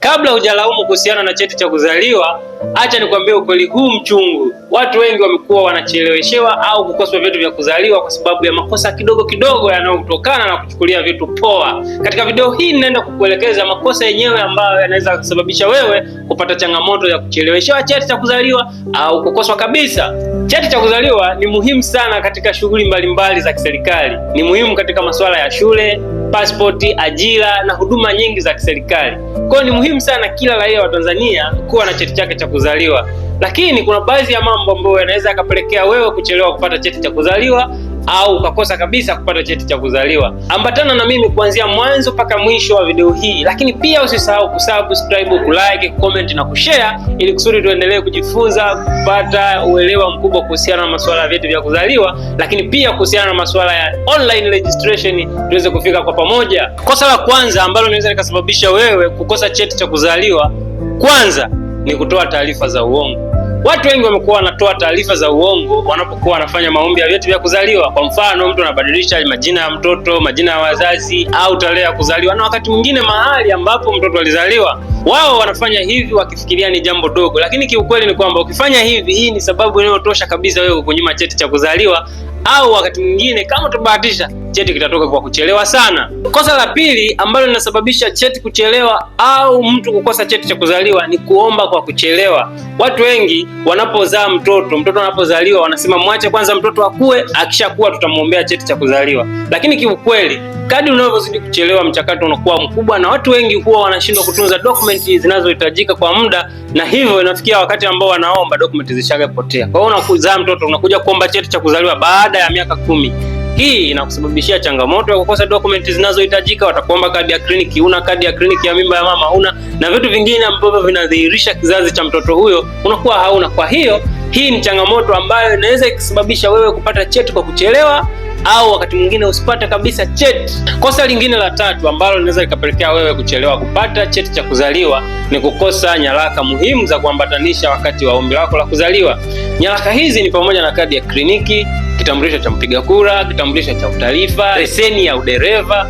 Kabla hujalaumu kuhusiana na cheti cha kuzaliwa, acha nikwambie ukweli huu mchungu. Watu wengi wamekuwa wanacheleweshewa au kukoswa vitu vya kuzaliwa kwa sababu ya makosa kidogo kidogo yanayotokana na kuchukulia vitu poa. Katika video hii ninaenda kukuelekeza makosa yenyewe ambayo yanaweza kusababisha wewe kupata changamoto ya kucheleweshewa cheti cha kuzaliwa au kukoswa kabisa. Cheti cha kuzaliwa ni muhimu sana katika shughuli mbalimbali za kiserikali. Ni muhimu katika masuala ya shule, pasipoti, ajira na huduma nyingi za kiserikali. Kwa hiyo ni muhimu sana kila raia wa Tanzania kuwa na cheti chake cha kuzaliwa. Lakini kuna baadhi ya mambo ambayo yanaweza yakapelekea wewe kuchelewa kupata cheti cha kuzaliwa au ukakosa kabisa kupata cheti cha kuzaliwa. Ambatana na mimi kuanzia mwanzo mpaka mwisho wa video hii, lakini pia usisahau kusubscribe, kulike, comment na kushare ili kusudi tuendelee kujifunza, kupata uelewa mkubwa kuhusiana na masuala ya vyeti vya kuzaliwa, lakini pia kuhusiana na masuala ya online registration tuweze kufika kwa pamoja. Kosa la kwanza ambalo linaweza likasababisha wewe kukosa cheti cha kuzaliwa, kwanza ni kutoa taarifa za uongo. Watu wengi wamekuwa wanatoa taarifa za uongo wanapokuwa wanafanya maombi ya vyeti vya kuzaliwa. Kwa mfano, mtu anabadilisha majina ya mtoto, majina ya wazazi au tarehe ya kuzaliwa, na wakati mwingine mahali ambapo mtoto alizaliwa. Wao wanafanya hivi wakifikiria ni jambo dogo, lakini kiukweli ni kwamba ukifanya hivi, hii ni sababu inayotosha kabisa wewe kunyima cheti cha kuzaliwa, au wakati mwingine kama utabahatisha cheti kitatoka kwa kuchelewa sana. Kosa la pili ambalo linasababisha cheti kuchelewa au mtu kukosa cheti cha kuzaliwa ni kuomba kwa kuchelewa. Watu wengi wanapozaa mtoto anapozaliwa wanasema mwache kwanza mtoto akue, akishakuwa tutamuombea cheti cha kuzaliwa. Lakini kiukweli kadri unavyozidi kuchelewa mchakato unakuwa mkubwa, na watu wengi huwa wanashindwa kutunza dokumenti zinazohitajika kwa muda, na hivyo inafikia wakati ambao wanaomba dokumenti zishagapotea. Kwa hiyo unakuzaa mtoto unakuja kuomba cheti cha kuzaliwa baada ya miaka 10. Hii inakusababishia changamoto ya kukosa dokumenti zinazohitajika. Watakuomba kadi ya kliniki, una kadi ya kliniki ya mimba ya mama una, na vitu vingine ambavyo vinadhihirisha kizazi cha mtoto huyo unakuwa hauna. Kwa hiyo hii ni changamoto ambayo inaweza ikasababisha wewe kupata cheti kwa kuchelewa au wakati mwingine usipate kabisa cheti. Kosa lingine la tatu ambalo linaweza likapelekea wewe kuchelewa kupata cheti cha kuzaliwa ni kukosa nyaraka muhimu za kuambatanisha wakati wa ombi lako la kuzaliwa. Nyaraka hizi ni pamoja na kadi ya kliniki, kitambulisho cha mpiga kura, kitambulisho cha utarifa, leseni ya udereva,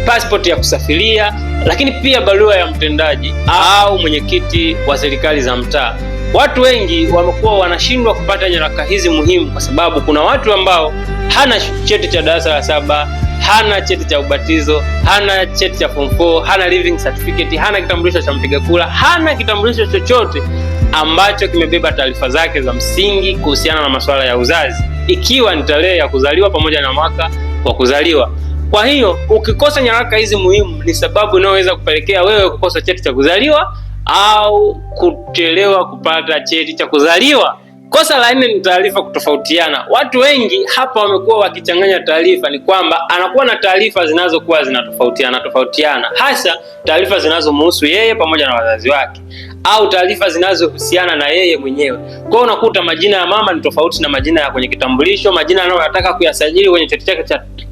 pasipoti ya kusafiria, lakini pia barua ya mtendaji au mwenyekiti wa serikali za mtaa. Watu wengi wamekuwa wanashindwa kupata nyaraka hizi muhimu kwa sababu kuna watu ambao hana cheti cha darasa la 7, hana cheti cha ubatizo, hana cheti cha form 4, hana living certificate, hana kitambulisho cha mpiga kura, hana kitambulisho chochote ambacho kimebeba taarifa zake za msingi kuhusiana na masuala ya uzazi, ikiwa ni tarehe ya kuzaliwa pamoja na mwaka wa kuzaliwa. Kwa hiyo ukikosa nyaraka hizi muhimu ni sababu inayoweza kupelekea wewe kukosa cheti cha kuzaliwa au kuchelewa kupata cheti cha kuzaliwa. Kosa la 4 ni taarifa kutofautiana. Watu wengi hapa wamekuwa wakichanganya taarifa. Ni kwamba anakuwa na taarifa zinazokuwa zinatofautiana, hasa taarifa zinazomhusu yeye pamoja na wazazi wake au taarifa zinazohusiana na yeye mwenyewe. Kwa hiyo unakuta majina ya mama ni tofauti na majina ya kwenye kitambulisho, majina anayotaka kuyasajili kwenye cheti chake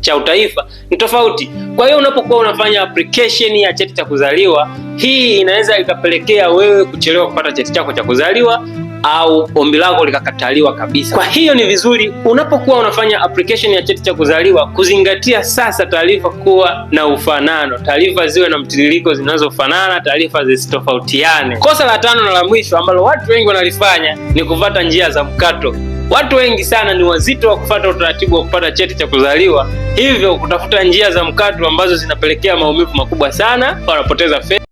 cha utaifa ni tofauti. Kwa hiyo unapokuwa unafanya application ya cheti cha kuzaliwa, hii inaweza ikapelekea wewe kuchelewa kupata cheti chako cha kuzaliwa au ombi lako likakataliwa kabisa. Kwa hiyo ni vizuri unapokuwa unafanya application ya cheti cha kuzaliwa kuzingatia sasa taarifa kuwa na ufanano, taarifa ziwe na mtiririko zinazofanana, taarifa zisitofautiane. Kosa la 5 na la mwisho ambalo watu wengi wanalifanya ni kufuata njia za mkato. Watu wengi sana ni wazito wa kufuata utaratibu wa kupata cheti cha kuzaliwa, hivyo kutafuta njia za mkato ambazo zinapelekea maumivu makubwa sana, wanapoteza fedha